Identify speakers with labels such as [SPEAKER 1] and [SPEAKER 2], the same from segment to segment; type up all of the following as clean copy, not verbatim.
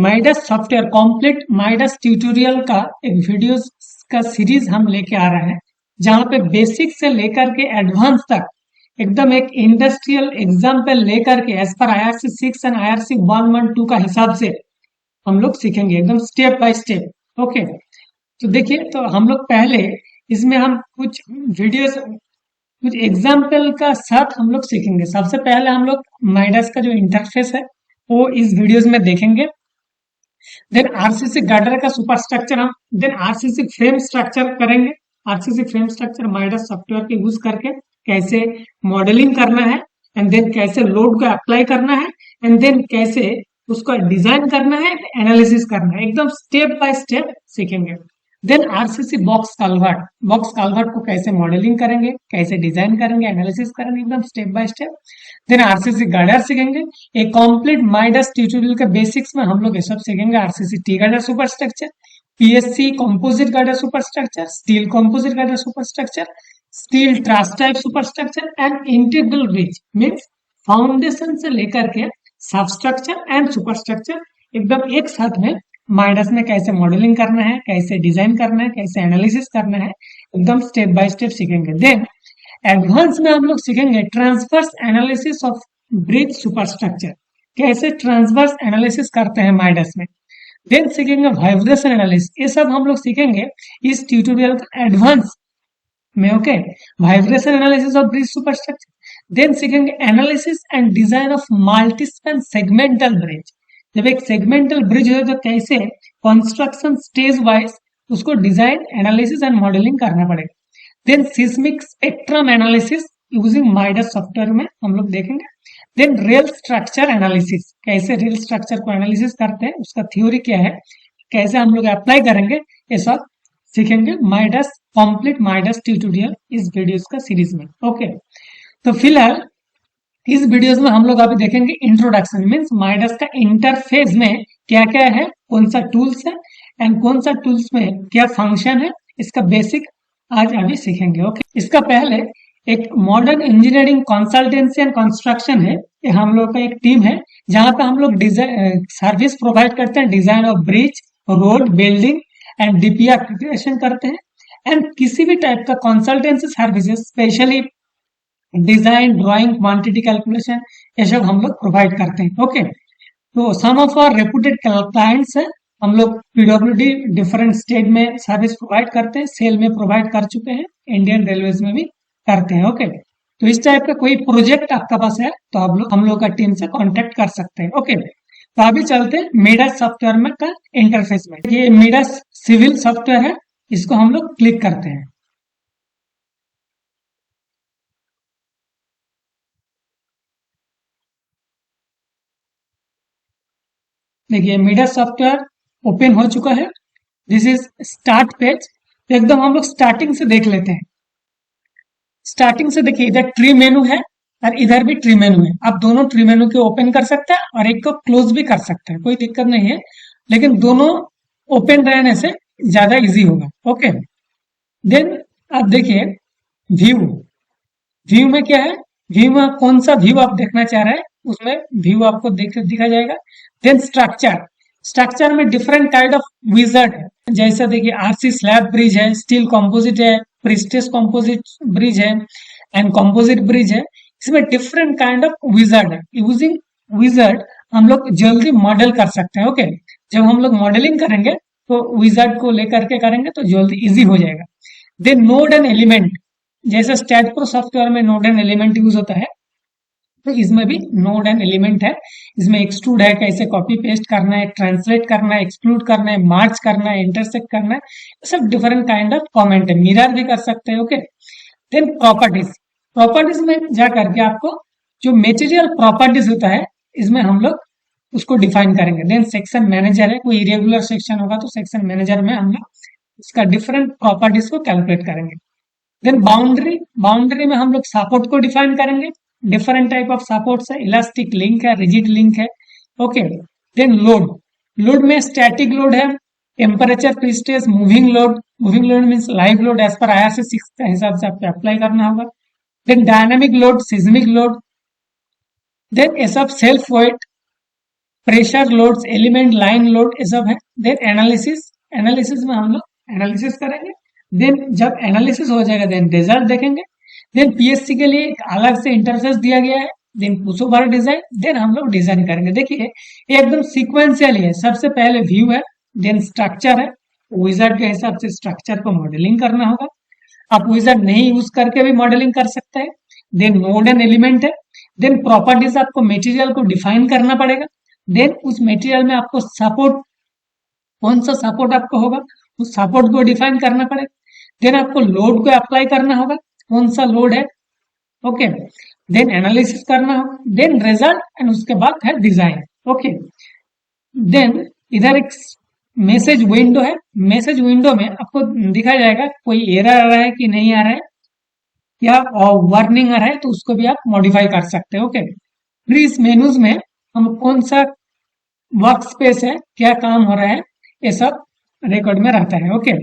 [SPEAKER 1] Midas software complete Midas tutorial का एक videos का सीरीज हम लेके आ रहे हैं, जहां पे बेसिक से लेकर के एडवांस तक एकदम एक इंडस्ट्रियल एग्जाम्पल लेकर के as per IRC 6 and IRC 112 का हिसाब से हम लोग सीखेंगे एकदम स्टेप बाय स्टेप। ओके, तो देखिए, तो हम लोग पहले इसमें हम कुछ वीडियोस कुछ एग्जाम्पल का साथ हम लोग सीखेंगे। सबसे पहले हम लोग माइडस का जो इंटरफेस है वो इस वीडियोस में देखेंगे। देन आरसीसी गार्डर का सुपर स्ट्रक्चर हम देन आरसीसी फ्रेम स्ट्रक्चर करेंगे। RCC frame structure Midas software के यूज करके कैसे मॉडलिंग करना है, एंड देन कैसे लोड को अप्लाई करना है, एंड देन कैसे उसको डिजाइन करना है, एनालिसिस करना है, एकदम स्टेप बाय स्टेप सीखेंगे। देन आरसीसी बॉक्स काल्वर्ट को कैसे मॉडलिंग करेंगे, कैसे डिजाइन करेंगे, एनालिसिस करेंगे, एकदम step by step. Then RCC girder सीखेंगे। एक कंप्लीट माइडस ट्यूटोरियल के बेसिक्स में हम लोग ये सब सीखेंगे। RCC T girder super structure, PSC composite girder super structure, steel composite girder super structure, steel truss type super structure and integral bridge means foundation से लेकर के सब स्ट्रक्चर एंड सुपर स्ट्रक्चर एकदम एक साथ में माइडस में कैसे मॉडलिंग करना है, कैसे डिजाइन करना है, कैसे एनालिसिस करना है, एकदम स्टेप बाय स्टेप सीखेंगे। देन एडवांस में हम लोग सीखेंगे transverse analysis of bridge super structure, कैसे ट्रांसवर्स एनालिसिस करते हैं माइडस में। देन सीखेंगे वाइब्रेशन एनालिसिस, ये सब हम लोग सीखेंगे इस ट्यूटोरियल का एडवांस में। Okay, vibration analysis of bridge super structure. Then सीखेंगे analysis and design of multispan segmental bridge. जब एक सेगमेंटल ब्रिज है तो कैसे कंस्ट्रक्शन स्टेज वाइज उसको डिजाइन, एनालिसिस एंड मॉडलिंग करना पड़ेगा। Then seismic spectrum analysis using Midas software में हम लोग देखेंगे। देन रियल स्ट्रक्चर एनालिसिस, कैसे रियल स्ट्रक्चर को एनालिसिस करते हैं, उसका थ्योरी क्या है, कैसे हम लोग अप्लाई करेंगे, ये सब सीखेंगे माइडस कंप्लीट माइडस ट्यूटोरियल इस वीडियोस का सीरीज में। ओके, तो फिलहाल इस वीडियोस में हम लोग अभी देखेंगे इंट्रोडक्शन मीन्स माइडस का इंटरफेस में क्या क्या है, कौन सा टूल्स है एंड कौन सा टूल्स में क्या फंक्शन है, इसका बेसिक आज अभी सीखेंगे। ओके, इसका पहले एक modern engineering consultancy and construction है, ये हम लोग का एक टीम है जहां पे हम लोग डिजाइन सर्विस प्रोवाइड करते हैं, design of bridge, road, building and DPR preparation करते हैं। एंड किसी भी टाइप का consultancy services specially design, drawing, quantity calculation, ये सब हम लोग प्रोवाइड करते हैं। ओके, तो सम ऑफ आवर रेपुटेड क्लाइंट्स है, हम लोग पीडब्ल्यूडी डिफरेंट स्टेट में सर्विस प्रोवाइड करते हैं, सेल में प्रोवाइड कर चुके हैं, इंडियन रेलवेज में भी करते हैं। ओके, तो इस टाइप का कोई प्रोजेक्ट आपका पास है तो आप लोग हम लोग का टीम से कांटेक्ट कर सकते हैं। ओके, तो अभी चलते हैं मिडास सॉफ्टवेयर में का इंटरफेस में। ये मिडास सिविल सॉफ्टवेयर है, इसको हम लोग क्लिक करते हैं। देखिए मिडास सॉफ्टवेयर ओपन हो चुका है। This is start page. तो एकदम हम लोग स्टार्टिंग से देख लेते हैं। स्टार्टिंग से देखिए, इधर ट्री मेनू है और इधर भी ट्री मेनू है। आप दोनों ट्री मेनू को ओपन कर सकते हैं और एक को क्लोज भी कर सकते हैं, कोई दिक्कत नहीं है, लेकिन दोनों ओपन रहने से ज्यादा इजी होगा। ओके, देन आप देखिए व्यू। व्यू में क्या है, व्यू में कौन सा व्यू आप देखना चाह रहे हैं उसमें व्यू आपको दिखा जाएगा। देन स्ट्रक्चर में डिफरेंट काइंड ऑफ विजर्ड है, जैसे देखिए आरसी स्लैब ब्रिज है, स्टील कंपोजिट है, प्रिस्टेस कंपोजिट ब्रिज है एंड कंपोजिट ब्रिज है। इसमें डिफरेंट काइंड ऑफ विजर्ड है। यूजिंग विजर्ड हम लोग जल्दी मॉडल कर सकते हैं। ओके, जब हम लोग मॉडलिंग करेंगे तो विजर्ड को लेकर के करेंगे तो जल्दी इजी हो जाएगा। देन नोड एंड एलिमेंट, जैसे स्टैट प्रो सॉफ्टवेयर में नोड एंड एलिमेंट यूज होता है, तो इसमें भी नोड एंड एलिमेंट है। इसमें एक्सट्रूड है, कैसे कॉपी पेस्ट करना है, ट्रांसलेट करना है, एक्सक्लूड करना है, मार्च करना है, इंटरसेक्ट करना है, सब डिफरेंट काइंड ऑफ कमेंट है। मिरर भी कर सकते हैं। ओके, देन प्रॉपर्टीज में जा करके आपको जो मटेरियल प्रॉपर्टीज होता है इसमें हम लोग उसको डिफाइन करेंगे। देन सेक्शन मैनेजर है, कोई इरेगुलर सेक्शन होगा तो सेक्शन मैनेजर में हम लोग इसका डिफरेंट प्रॉपर्टीज को कैलकुलेट करेंगे। देन बाउंड्री में हम लोग सपोर्ट को डिफाइन करेंगे। डिफरेंट टाइप ऑफ सपोर्ट्स है, इलास्टिक लिंक है, रिजिड लिंक है। ओके, देन लोड में स्टैटिक लोड है, temperature, prestress, moving load means live load as per IRC 6 के हिसाब से आपको अप्लाई करना होगा। Then dynamic load, seismic load, then ये सब self weight pressure loads, element, line load, ये सब है। देन एनालिसिस, एनालिसिस में हम लोग एनालिसिस करेंगे। देन जब एनालिसिस हो जाएगा देन रिजल्ट देखेंगे। देन पीएससी के लिए एक अलग से इंटरफेस दिया गया है। Then push over design, then हम लोग डिजाइन करेंगे। देखिए ये एकदम सीक्वेंशियल है। सबसे पहले व्यू है, देन स्ट्रक्चर है। विजार्ड के हिसाब से स्ट्रक्चर को मॉडलिंग करना होगा। आप विजार्ड नहीं यूज करके भी मॉडलिंग कर सकते हैं। देन नोड एंड एलिमेंट है। देन प्रॉपर्टीज, आपको मटेरियल को डिफाइन करना पड़ेगा। देन उस मटेरियल में आपको सपोर्ट, कौन सा सपोर्ट आपको होगा उस सपोर्ट को डिफाइन करना पड़ेगा। देन आपको लोड को अप्लाई करना होगा, कौन सा लोड है। ओके, देन एनालिसिस करना होगा, देन रिजल्ट, एंड उसके बाद है डिजाइन। ओके, देन इधर एक मैसेज विंडो है। मैसेज विंडो में आपको दिखाया जाएगा कोई एरर आ रहा है कि नहीं आ रहा है, या वार्निंग आ रहा है तो उसको भी आप मॉडिफाई कर सकते हैं। ओके, फिर इस मेनूज में हम कौन सा वर्क स्पेस है, क्या काम हो रहा है, ये सब रिकॉर्ड में रहता है। ओके,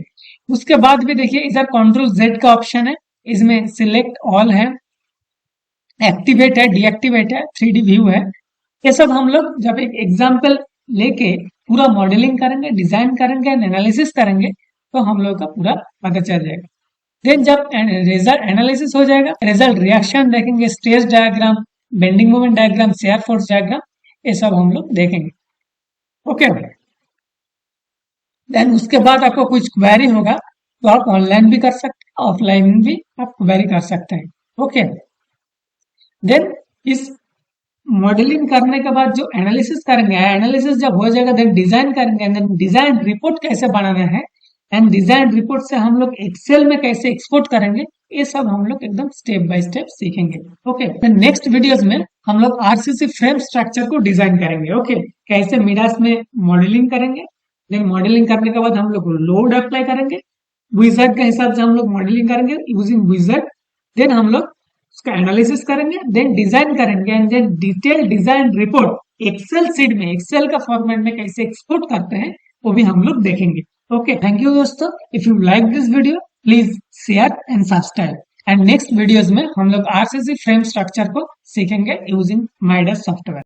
[SPEAKER 1] उसके बाद भी देखिए इधर कंट्रोल जेड का ऑप्शन है। इसमें सिलेक्ट ऑल है, एक्टिवेट है, डीएक्टिवेट है, 3D व्यू है। ये सब हम लोग जब एक एग्जाम्पल लेके पूरा मॉडलिंग करेंगे, डिजाइन करेंगे, एनालिसिस करेंगे तो हम लोग का पूरा पता चल जाएगा। देन जब रिजल्ट एनालिसिस हो जाएगा, रिजल्ट रिएक्शन देखेंगे, stress diagram, bending moment diagram, shear force diagram, ये सब हम लोग देखेंगे। ओके, देन उसके बाद आपको कुछ क्वेरी होगा तो आप ऑनलाइन भी कर सकते हैं, ऑफलाइन भी आप क्वेरी कर सकते हैं। ओके, देन इस मॉडलिंग करने के बाद जो एनालिसिस करेंगे, एनालिसिस जब हो जाएगा देन डिजाइन करेंगे। देन डिजाइन रिपोर्ट कैसे बनाना है, एंड डिजाइन रिपोर्ट से हम लोग एक्सेल में कैसे एक्सपोर्ट करेंगे, ये सब हम लोग एकदम स्टेप बाय स्टेप सीखेंगे। ओके, देन नेक्स्ट वीडियोस में हम लोग आरसीसी फ्रेम स्ट्रक्चर को डिजाइन करेंगे। ओके, कैसे मिडास में मॉडलिंग करेंगे। देन मॉडलिंग करने के बाद हम लोग लोड अप्लाई करेंगे, विजार्ड के हिसाब से हम लोग मॉडलिंग करेंगे यूजिंग विजार्ड। देन हम लोग उसका एनालिसिस करेंगे, देन डिजाइन करेंगे, and then detail design report excel sheet में, एक्सेल का फॉर्मेट में कैसे एक्सपोर्ट करते हैं वो भी हम लोग देखेंगे। ओके, थैंक यू दोस्तों। If you like this video please share and subscribe. And next videos में हम लोग आरसीसी फ्रेम स्ट्रक्चर को सीखेंगे यूजिंग माइडस सॉफ्टवेयर।